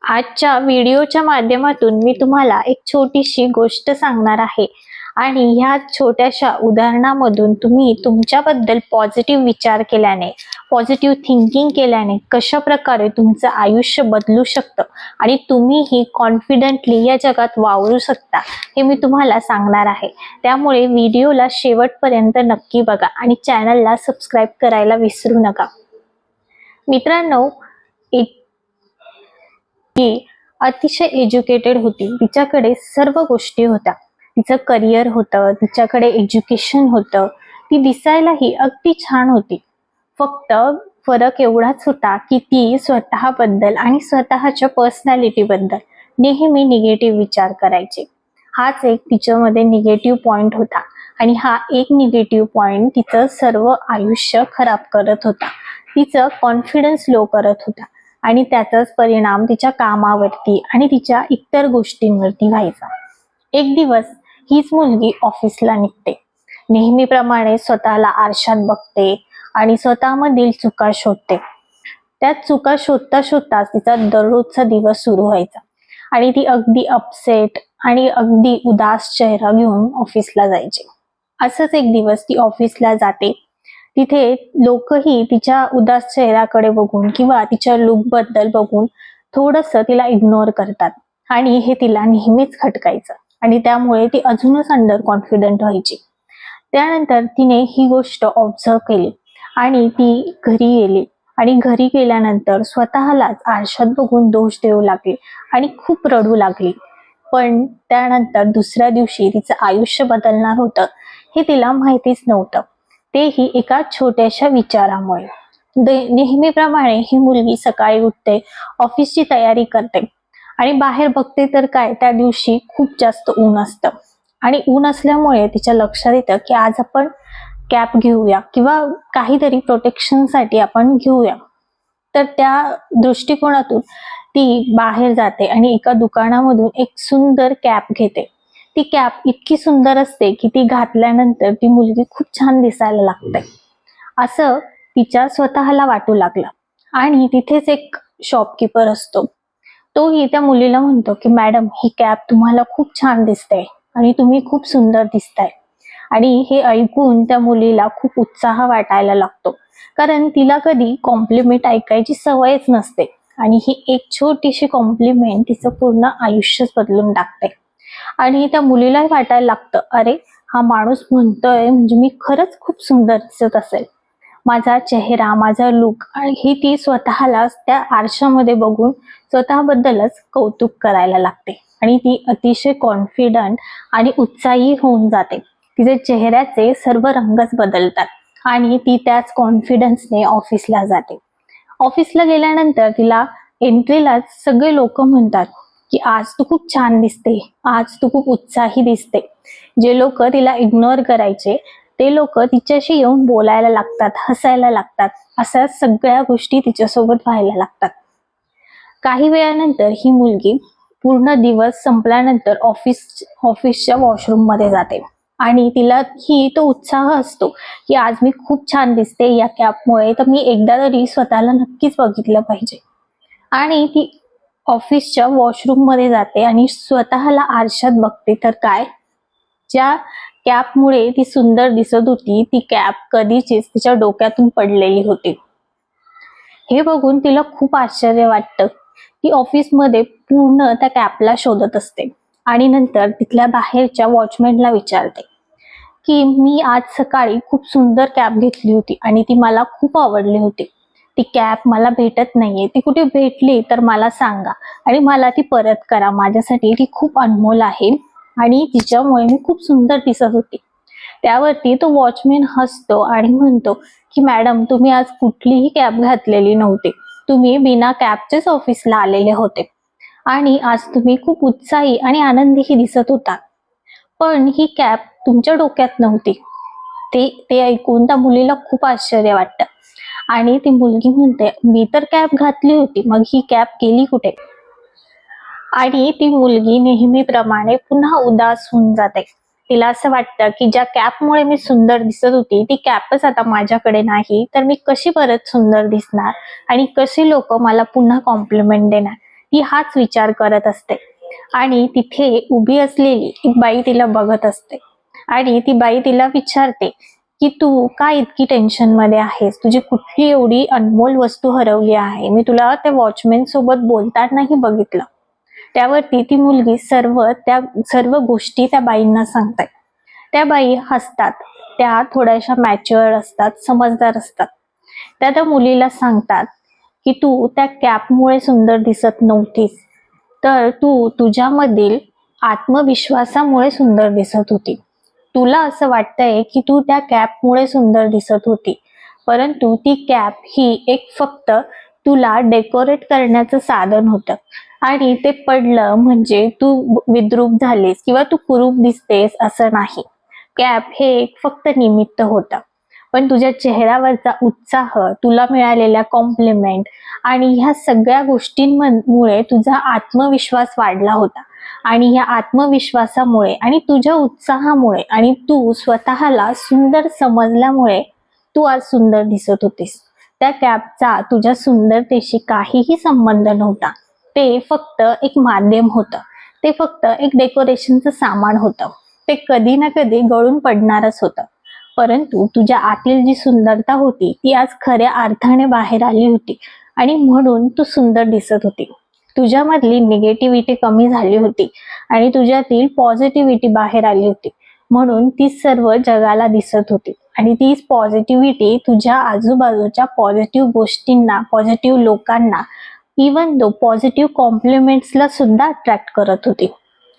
आजच्या व्हिडिओच्या माध्यमातून मी तुम्हाला एक छोटीशी गोष्ट सांगणार आहे आणि ह्या छोट्याशा उदाहरणामधून तुम्ही तुमच्याबद्दल पॉझिटिव्ह विचार केल्याने, पॉझिटिव्ह थिंकिंग केल्याने कशा प्रकारे तुमचं आयुष्य बदलू शकतं आणि तुम्हीही कॉन्फिडेंटली या जगात वावरू शकता हे मी तुम्हाला सांगणार आहे। त्यामुळे व्हिडिओला शेवटपर्यंत नक्की बघा आणि चॅनलला सबस्क्राईब करायला विसरू नका। मित्रांनो, ती अतिशय एज्युकेटेड होती, तिच्याकडे सर्व गोष्टी होत्या, तिचं करिअर होतं, तिच्याकडे एज्युकेशन होतं, ती दिसायलाही अगदी छान होती। फक्त फरक एवढाच होता की ती स्वतःबद्दल आणि स्वतःच्या पर्सनॅलिटीबद्दल नेहमी निगेटिव्ह विचार करायची। हाच एक तिच्यामध्ये निगेटिव्ह पॉइंट होता आणि हा एक निगेटिव्ह पॉइंट तिचं सर्व आयुष्य खराब करत होता, तिचं कॉन्फिडन्स लो करत होता आणि त्याचाच परिणाम तिच्या कामावरती आणि तिच्या इतर गोष्टींवरती व्हायचा। एक दिवस हीच मुलगी ऑफिसला निघते, नेहमीप्रमाणे स्वतःला आरशात बघते आणि स्वतःमधील चुका शोधते। त्या चुका शोधता शोधताच तिचा दररोजचा दिवस सुरू व्हायचा आणि ती अगदी अपसेट आणि अगदी उदास चेहरा घेऊन ऑफिसला जायची। असंच एक दिवस ती ऑफिसला जाते, तिथे लोकही तिच्या उदास चेहऱ्याकडे बघून किंवा तिच्या लुक बद्दल बघून थोडंसं तिला इग्नोर करतात आणि हे तिला नेहमीच खटकायचं आणि त्यामुळे ती अजूनच अंडर कॉन्फिडंट व्हायची। त्यानंतर तिने ही गोष्ट ऑब्झर्व केली आणि ती घरी गेली आणि घरी गेल्यानंतर स्वतःलाच आरशात बघून दोष देऊ लागली आणि खूप रडू लागली। पण त्यानंतर दुसऱ्या दिवशी तिचं आयुष्य बदलणार होतं हे तिला माहितीच नव्हतं, तेही एका छोट्याशा विचारामुळे। नेहमीप्रमाणे ही मुलगी सकाळी उठते, ऑफिसची तयारी करते आणि बाहेर बघते तर काय, त्या दिवशी खूप जास्त ऊन असतं आणि ऊन असल्यामुळे तिच्या लक्षात येतं की आज आपण कॅप घेऊया किंवा काहीतरी प्रोटेक्शनसाठी आपण घेऊया। तर त्या दृष्टिकोनातून ती बाहेर जाते आणि एका दुकानामधून एक सुंदर कॅप घेते। ती कॅप इतकी सुंदर असते की ती घातल्यानंतर ती मुलगी खूप छान दिसायला लागते असं तिच्या स्वतःला वाटू लागलं। आणि तिथेच एक शॉपकीपर असतो, तोही त्या मुलीला म्हणतो की मॅडम, ही कॅप तुम्हाला खूप छान दिसते आणि तुम्ही खूप सुंदर दिसताय। आणि हे ऐकून त्या मुलीला खूप उत्साह वाटायला लागतो, कारण तिला कधी कॉम्प्लिमेंट ऐकायची सवयच नसते आणि ही एक छोटीशी कॉम्प्लिमेंट तिचं पूर्ण आयुष्यच बदलून टाकते। आणि त्या मुलीलाही वाटायला लागतं, अरे हा माणूस म्हणतोय म्हणजे मी खरंच खूप सुंदर दिसत असेल, माझा चेहरा, माझा लुक। आणि ही ती स्वतःला त्या आरशामध्ये बघून स्वतःबद्दलच कौतुक करायला लागते आणि ती अतिशय कॉन्फिडंट आणि उत्साही होऊन जाते। तिचे चेहऱ्याचे सर्व रंगच बदलतात आणि ती त्याच कॉन्फिडन्सने ऑफिसला जाते। ऑफिसला गेल्यानंतर तिला एंट्रीलाच सगळे लोक म्हणतात की आज तू खूप छान दिसते, आज तू खूप उत्साही दिसते। जे लोक तिला इग्नोर करायचे ते लोक तिच्याशी येऊन बोलायला लागतात, हसायला लागतात, अशा सगळ्या गोष्टी तिच्यासोबत व्हायला लागतात। काही वेळानंतर ही मुलगी पूर्ण दिवस संपल्यानंतर ऑफिसच्या वॉशरूम मध्ये जाते आणि तिला ही तो उत्साह असतो की आज मी खूप छान दिसते या कॅपमुळे, तर मी एकदा तरी स्वतःला नक्कीच बघितलं पाहिजे। आणि ती ऑफिसच्या वॉशरूम मध्ये जाते आणि स्वतःला आरशात बघते तर काय, ज्या कॅपमुळे ती सुंदर दिसत होती ती कॅप कधीचीच तिच्या डोक्यातून पडलेली होती। हे बघून तिला खूप आश्चर्य वाटतं। ती ऑफिसमध्ये पूर्ण त्या कॅपला शोधत असते आणि नंतर तिथल्या बाहेरच्या वॉचमॅनला विचारते की मी आज सकाळी खूप सुंदर कॅप घेतली होती आणि ती मला खूप आवडली होती, ती कॅप मला भेटत नाहीये, ती कुठे भेटली तर मला सांगा आणि मला ती परत करा, माझ्यासाठी ती खूप अनमोल आहे आणि तिच्यामुळे मी खूप सुंदर दिसत होती। त्यावरती तो वॉचमॅन हसतो आणि म्हणतो की मॅडम, तुम्ही आज कुठलीही कॅप घातलेली नव्हती, तुम्ही बिना कॅपचेच ऑफिसला आलेले होते आणि आज तुम्ही खूप उत्साही आणि आनंदीही दिसत होता, पण ही कॅप तुमच्या डोक्यात नव्हती। ते ऐकून त्या मुलीला खूप आश्चर्य वाटतं आणि ती मुलगी म्हणते, मी तर कॅप घातली होती, मग ही कॅप गेली कुठे? आणि ती मुलगी नेहमीप्रमाणे पुन्हा उदास होऊन जाते। तिला असं वाटतं की ज्या कॅपमुळे मी सुंदर दिसत होती ती कॅपच आता माझ्याकडे नाही, तर मी कशी परत सुंदर दिसणार आणि कशी लोक मला पुन्हा कॉम्प्लिमेंट देणार। ती हाच विचार करत असते आणि तिथे उभी असलेली एक बाई तिला बघत असते आणि ती बाई तिला विचारते की तू का इतकी टेन्शन मध्ये आहेस, तुझी कुठली एवढी अनमोल वस्तू हरवली आहे, मी तुला त्या वॉचमॅन सोबत बोलतानाही बघितलं. त्यावरती ती मुलगी सर्व गोष्टी त्या बाईंना सांगते. त्या बाई हसतात. त्या थोड्याशा मॅच्युअर्ड असतात, समजदार असतात. त्या मुलीला सांगतात की तू त्या कॅपमुळे सुंदर दिसत नव्हतीस, तर तू तुझ्यामधील आत्मविश्वासामुळे सुंदर दिसत होती. तुला असं वाटतंय की तू त्या कॅपमुळे सुंदर दिसत होती, परंतु ती कॅप ही एक फक्त तुला डेकोरेट करण्याचं साधन होतं आणि ते पडलं म्हणजे तू विद्रूप झालीस किंवा तू कुरूप दिसतेस असं नाही. कॅप हे एक फक्त निमित्त होतं, पण तुझ्या चेहऱ्यावरचा उत्साह, तुला मिळालेल्या कॉम्प्लिमेंट आणि ह्या सगळ्या गोष्टींमुळे तुझा आत्मविश्वास वाढला होता आणि ह्या आत्मविश्वासामुळे आणि तुझ्या उत्साहामुळे आणि तू स्वतःला सुंदर समजल्यामुळे तू आज सुंदर दिसत होतीस. त्या कॅपचा तुझ्या सुंदरतेशी काहीही संबंध नव्हता. ते फक्त एक माध्यम होतं, ते फक्त एक डेकोरेशनचं सामान होतं. ते कधी ना कधी गळून पडणारच होतं, परंतु तुझ्या आतील जी सुंदरता होती ती आज खऱ्या अर्थाने बाहेर आली होती आणि म्हणून तू सुंदर दिसत होती. तुझ्यामधली निगेटिव्हिटी कमी झाली होती आणि तुझ्यातील पॉझिटिव्हिटी बाहेर आली होती, म्हणून ती सर्व जगाला दिसत होती आणि तीच पॉझिटिव्हिटी तुझ्या आजूबाजूच्या पॉझिटिव्ह गोष्टींना, पॉझिटिव्ह लोकांना, इवन दो पॉझिटिव्ह कॉम्प्लिमेंट्सला सुद्धा अट्रॅक्ट करत होती.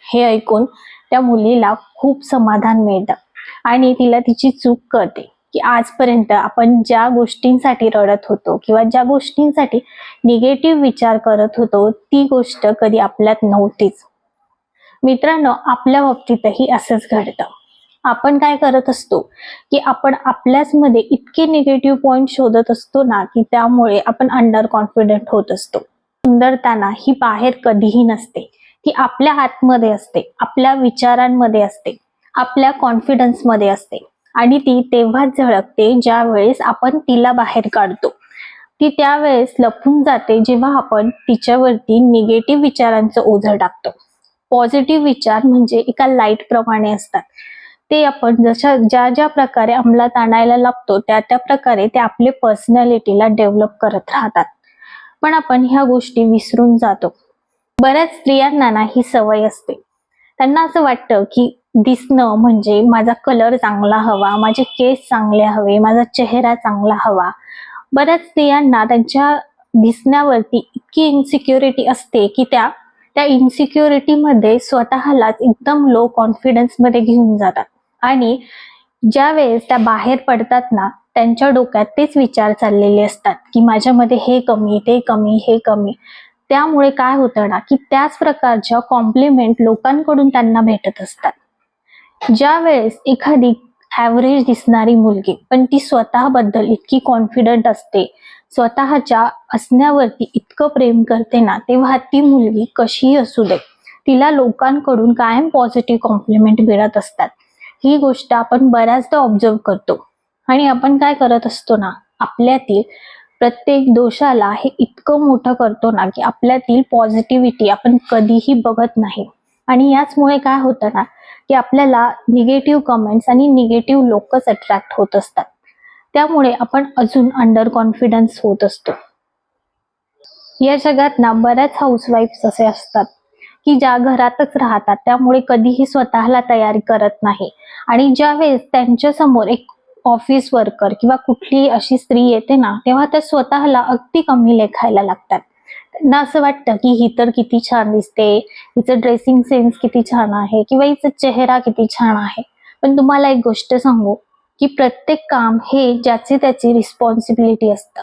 हे ऐकून त्या मुलीला खूप समाधान मिळतं आणि तिला तिची चूक कळते की आजपर्यंत आपण ज्या गोष्टींसाठी रडत होतो किंवा ज्या गोष्टींसाठी निगेटिव्ह विचार करत होतो ती गोष्ट कधी आपल्यात नव्हतीच. मित्रांनो, आपल्या बाबतीतही असंच घडतं. आपण काय करत असतो की आपण आपल्याच मध्ये इतके निगेटिव्ह पॉइंट शोधत असतो ना की त्यामुळे आपण अंडर कॉन्फिडंट होत असतो. सुंदरता ही बाहेर कधीही नसते, ती आपल्या आतमध्ये असते, आपल्या विचारांमध्ये असते, आपल्या कॉन्फिडन्स मध्ये असते आणि ती तेव्हाच झळकते ज्या वेळेस आपण तिला बाहेर काढतो. ती त्यावेळेस लपून जाते जेव्हा आपण तिच्यावरती निगेटिव्ह विचारांचं ओझं टाकतो. पॉझिटिव्ह विचार म्हणजे एका लाईट प्रमाणे असतात. ते आपण ज्या ज्या प्रकारे अंमलात आणायला लागतो त्या प्रकारे ते आपले पर्सनॅलिटीला डेव्हलप करत राहतात. पण आपण ह्या गोष्टी विसरून जातो. बऱ्याच स्त्रियांना ना ही सवय असते. त्यांना असं वाटतं की दिसणं म्हणजे माझा कलर चांगला हवा, माझे केस चांगले हवे, माझा चेहरा चांगला हवा. बऱ्याच स्त्रियांना त्यांच्या दिसण्यावरती इतकी इन्सिक्युरिटी असते की त्या इन्सिक्युरिटी मध्ये स्वतःलाच एकदम लो कॉन्फिडन्स मध्ये घेऊन जातात आणि ज्या वेळेस त्या बाहेर पडतात ना त्यांच्या डोक्यात तेच विचार चाललेले असतात की माझ्यामध्ये हे कमी, ते कमी, हे कमी. त्यामुळे काय होतं ना की त्याच प्रकारच्या कॉम्प्लिमेंट लोकांकडून त्यांना भेटत असतात. ज्या वेळेस एखादी ॲव्हरेज दिसणारी मुलगी पण ती स्वतःबद्दल इतकी कॉन्फिडंट असते, स्वतःच्या असण्यावरती इतकं प्रेम करते ना, तेव्हा ती मुलगी कशीही असू दे तिला लोकांकडून कायम पॉझिटिव्ह कॉम्प्लिमेंट मिळत असतात. ही गोष्ट आपण बऱ्याचदा ऑब्झर्व करतो आणि आपण काय करत असतो ना, आपल्यातील प्रत्येक दोषाला हे इतकं मोठं करतो ना की आपल्यातील पॉझिटिव्हिटी आपण कधीही बघत नाही आणि याचमुळे काय होतं ना की आपल्याला निगेटिव्ह कमेंट्स आणि निगेटिव्ह लोकच अट्रॅक्ट होत असतात. त्यामुळे आपण अजून अंडर कॉन्फिडन्स होत असतो. या जगात ना बऱ्याच हाऊसवाईफ्स असे असतात की ज्या घरातच राहतात, त्यामुळे कधीही स्वतःला तयारी करत नाही आणि ज्या वेळेस त्यांच्या समोर एक ऑफिस वर्कर किंवा कुठलीही अशी स्त्री येते ना तेव्हा त्या स्वतःला अगदी कमी लेखायला लागतात. त्यांना असं वाटतं की ही तर किती छान दिसते, हिचं ड्रेसिंग सेन्स किती छान आहे किंवा हिचा चेहरा किती छान आहे. पण तुम्हाला एक गोष्ट सांगू की प्रत्येक काम हे ज्याची त्याची रिस्पॉन्सिबिलिटी असतं.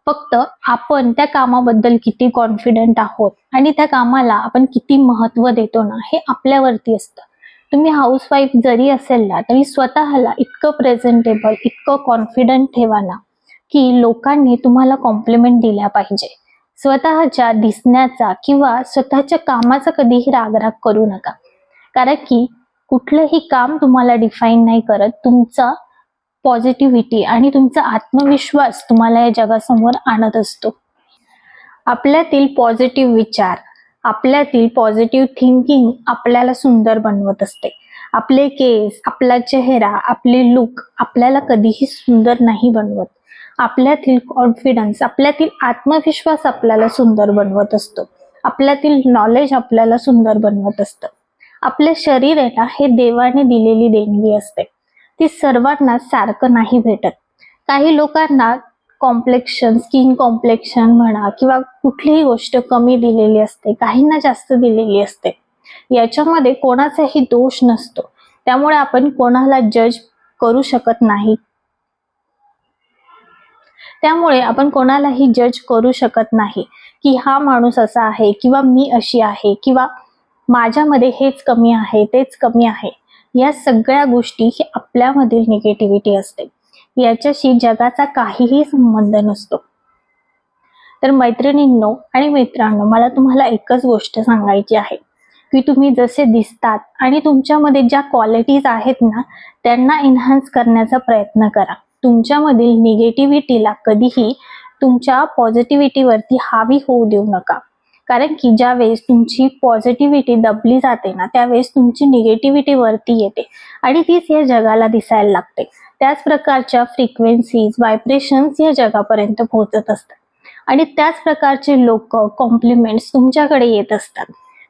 फक्त आपण त्या कामाबद्दल किती कॉन्फिडंट आहोत आणि त्या कामाला आपण किती महत्त्व देतो ना हे आपल्यावरती असतं. तुम्ही हाऊसवाईफ जरी असेल ना तरी स्वतःला इतकं प्रेझेंटेबल, इतकं कॉन्फिडंट ठेवा ना की लोकांनी तुम्हाला कॉम्प्लिमेंट दिल्या पाहिजे. स्वतःच्या दिसण्याचा किंवा स्वतःच्या कामाचा कधीही रागराग करू नका, कारण की कुठलंही काम तुम्हाला डिफाईन नाही करत. तुमचा पॉझिटिव्हिटी आणि तुमचा आत्मविश्वास तुम्हाला या जगासमोर आणत असतो. आपल्यातील पॉझिटिव्ह विचार आपल्यातील पॉझिटिव्ह थिंकिंग आपल्याला सुंदर बनवत असते. आपले केस, आपला चेहरा, आपले लुक आपल्याला कधीही सुंदर नाही बनवत. आपल्यातील कॉन्फिडन्स, आपल्यातील आत्मविश्वास आपल्याला सुंदर बनवत असतो. आपल्यातील नॉलेज आपल्याला सुंदर बनवत असतं. आपले शरीर आहे ना, हे देवाने दिलेली देणगी असते. ती सर्वांना सारखं नाही भेटत. काही लोकांना कॉम्प्लेक्शन, स्किन कॉम्प्लेक्शन म्हणा किंवा कुठलीही गोष्ट कमी दिलेली असते, काहींना जास्त दिलेली असते. याच्यामध्ये कोणाचाही दोष नसतो. त्यामुळे आपण कोणाला जज करू शकत नाही. त्यामुळे आपण कोणालाही जज करू शकत नाही की हा माणूस असा आहे किंवा मी अशी आहे किंवा माझ्यामध्ये हेच कमी आहे, तेच कमी आहे. या सगळ्या गोष्टी ही आपल्यामधील निगेटिव्हिटी असते. याच्याशी जगाचा काहीही संबंध नसतो. तर मैत्रिणींनो आणि मित्रांनो, मला तुम्हाला एकच गोष्ट सांगायची आहे की तुम्ही जसे दिसतात आणि तुमच्यामध्ये ज्या क्वालिटीज आहेत ना, त्यांना एन्हान्स करण्याचा प्रयत्न करा. तुमच्यामधील निगेटिव्हिटीला कधीही तुमच्या पॉझिटिव्हिटीवरती हावी होऊ देऊ नका. कारण की ज्या वेळेस तुमची पॉझिटिव्हिटी दबली जाते ना, त्यावेळेस तुमची निगेटिव्हिटी वरती येते आणि तीच या जगाला दिसायला लागते. त्याच प्रकारच्या फ्रिक्वेन्सीज, व्हायब्रेशन्स या जगापर्यंत पोहोचत असतात आणि त्याच प्रकारचे लोक, कॉम्प्लिमेंट्स तुमच्याकडे येत असतात.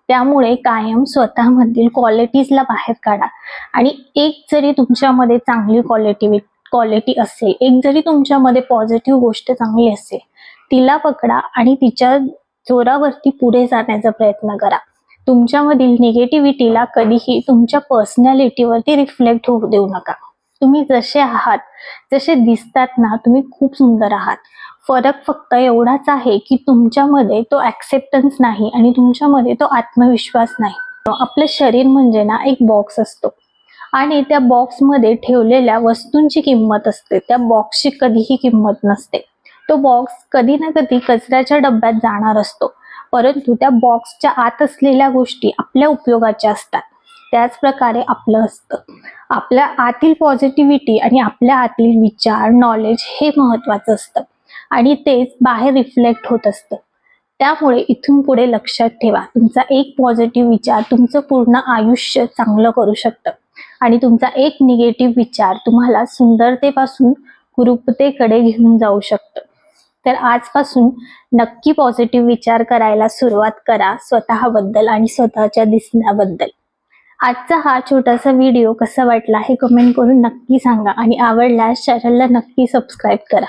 त्यामुळे कायम स्वतःमधील क्वालिटीजला बाहेर काढा आणि एक जरी तुमच्यामध्ये चांगली क्वालिटी असेल, एक जरी तुमच्यामध्ये पॉझिटिव्ह गोष्ट चांगली असेल, तिला पकडा आणि तिच्या जोरावरती पुढे जाण्याचा प्रयत्न करा. तुमच्यामधील निगेटिव्हिटीला कधीही तुमच्या पर्सनॅलिटीवरती रिफ्लेक्ट होऊ देऊ नका. तुम्ही जसे आहात, जसे दिसतात ना, तुम्ही खूप सुंदर आहात. फरक फक्त एवढाच आहे की तुमच्यामध्ये तो ऍक्सेप्टन्स नाही आणि तुमच्यामध्ये तो आत्मविश्वास नाही. आपलं शरीर म्हणजे ना एक बॉक्स असतो आणि त्या बॉक्समध्ये ठेवलेल्या वस्तूंची किंमत असते. त्या बॉक्सची कधीही किंमत नसते. तो बॉक्स कधी ना कधी कचऱ्याच्या डब्यात जाणार असतो, परंतु त्या बॉक्सच्या आत असलेल्या गोष्टी आपल्या उपयोगाच्या असतात. त्याच प्रकारे आपलं असतं. आपल्या आतील पॉझिटिव्हिटी आणि आपल्या आतील विचार, नॉलेज हे महत्वाचं असतं आणि तेच बाहेर रिफ्लेक्ट होत असतं. त्यामुळे इथून पुढे लक्षात ठेवा, तुमचा एक पॉझिटिव्ह विचार तुमचं पूर्ण आयुष्य चांगलं करू शकतं आणि तुमचा एक निगेटिव्ह विचार तुम्हाला सुंदरतेपासून कुरूपतेकडे घेऊन जाऊ शकतं. तर आजपासून नक्की पॉझिटिव्ह विचार करायला सुरुवात करा, स्वतःबद्दल आणि स्वतःच्या दिसण्याबद्दल. आजचा हा छोटासा व्हिडिओ कसा वाटला हे कमेंट करून नक्की सांगा आणि आवडल्यास चॅनलला नक्की सबस्क्राईब करा.